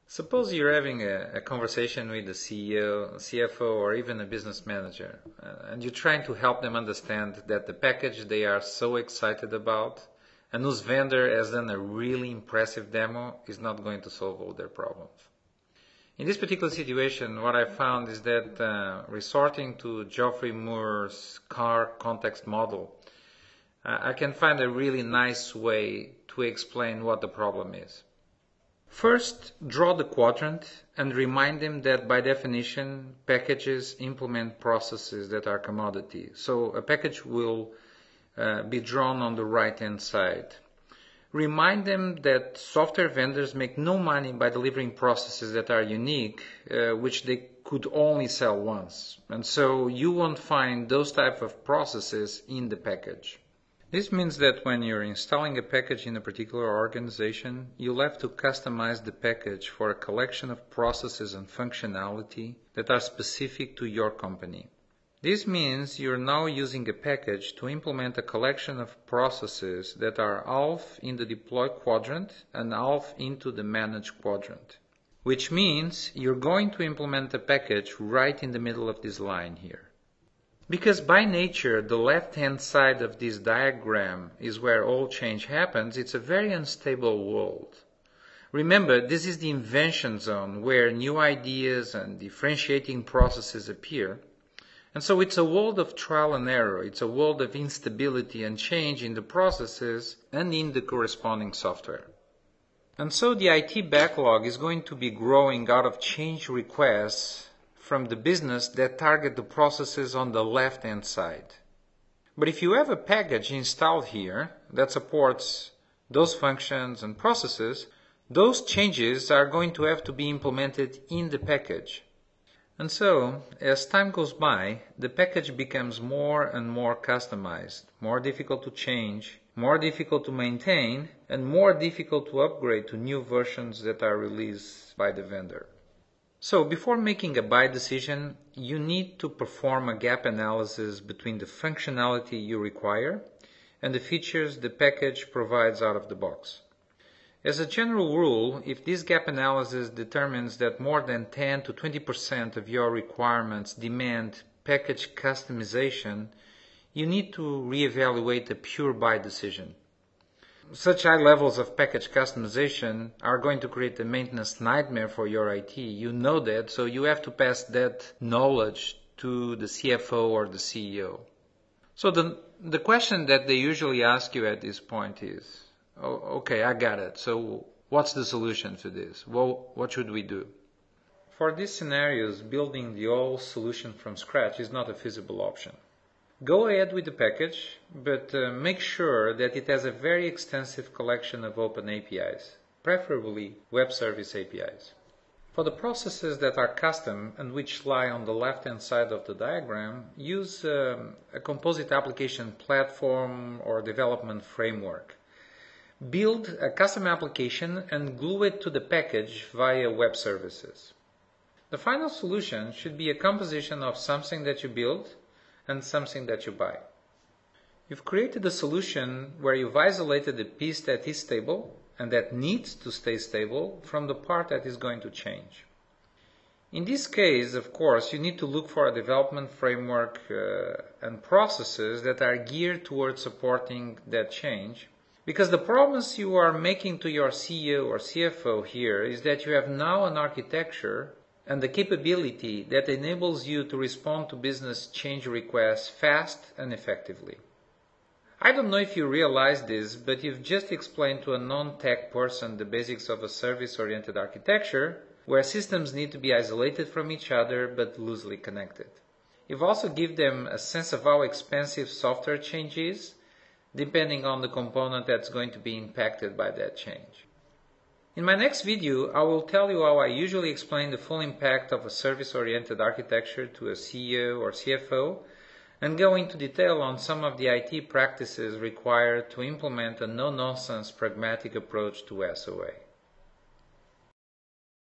Suppose you're having a conversation with the CEO, CFO, or even a business manager, and you're trying to help them understand that the package they are so excited about and whose vendor has done a really impressive demo is not going to solve all their problems. In this particular situation, what I found is that resorting to Geoffrey Moore's car context model, I can find a really nice way to explain what the problem is. First, draw the quadrant and remind them that by definition, packages implement processes that are commodity. So a package will be drawn on the right-hand side. Remind them that software vendors make no money by delivering processes that are unique, which they could only sell once. And so you won't find those type of processes in the package. This means that when you're installing a package in a particular organization, you'll have to customize the package for a collection of processes and functionality that are specific to your company. This means you're now using a package to implement a collection of processes that are half in the deploy quadrant and half into the manage quadrant. Which means you're going to implement a package right in the middle of this line here. Because by nature, the left-hand side of this diagram is where all change happens, it's a very unstable world. Remember, this is the invention zone where new ideas and differentiating processes appear. And so it's a world of trial and error. It's a world of instability and change in the processes and in the corresponding software. And so the IT backlog is going to be growing out of change requests from the business that target the processes on the left-hand side. But if you have a package installed here that supports those functions and processes, those changes are going to have to be implemented in the package. And so, as time goes by, the package becomes more and more customized, more difficult to change, more difficult to maintain, and more difficult to upgrade to new versions that are released by the vendor. So before making a buy decision, you need to perform a gap analysis between the functionality you require and the features the package provides out of the box. As a general rule, if this gap analysis determines that more than 10 to 20% of your requirements demand package customization, you need to reevaluate a pure buy decision. Such high levels of package customization are going to create a maintenance nightmare for your IT. You know that, so you have to pass that knowledge to the CFO or the CEO. So the question that they usually ask you at this point is, oh, okay, I got it. So what's the solution to this? Well, what should we do? For these scenarios, building the whole solution from scratch is not a feasible option. Go ahead with the package, but make sure that it has a very extensive collection of open APIs, preferably web service APIs. For the processes that are custom and which lie on the left-hand side of the diagram, use a composite application platform or development framework. Build a custom application and glue it to the package via web services. The final solution should be a composition of something that you build and something that you buy. You've created a solution where you've isolated the piece that is stable and that needs to stay stable from the part that is going to change. In this case, of course, you need to look for a development framework and processes that are geared towards supporting that change, because the promise you are making to your CEO or CFO here is that you have now an architecture and the capability that enables you to respond to business change requests fast and effectively. I don't know if you realize this, but you've just explained to a non-tech person the basics of a service-oriented architecture, where systems need to be isolated from each other but loosely connected. You've also given them a sense of how expensive software change is, depending on the component that's going to be impacted by that change. In my next video, I will tell you how I usually explain the full impact of a service-oriented architecture to a CEO or CFO and go into detail on some of the IT practices required to implement a no-nonsense pragmatic approach to SOA.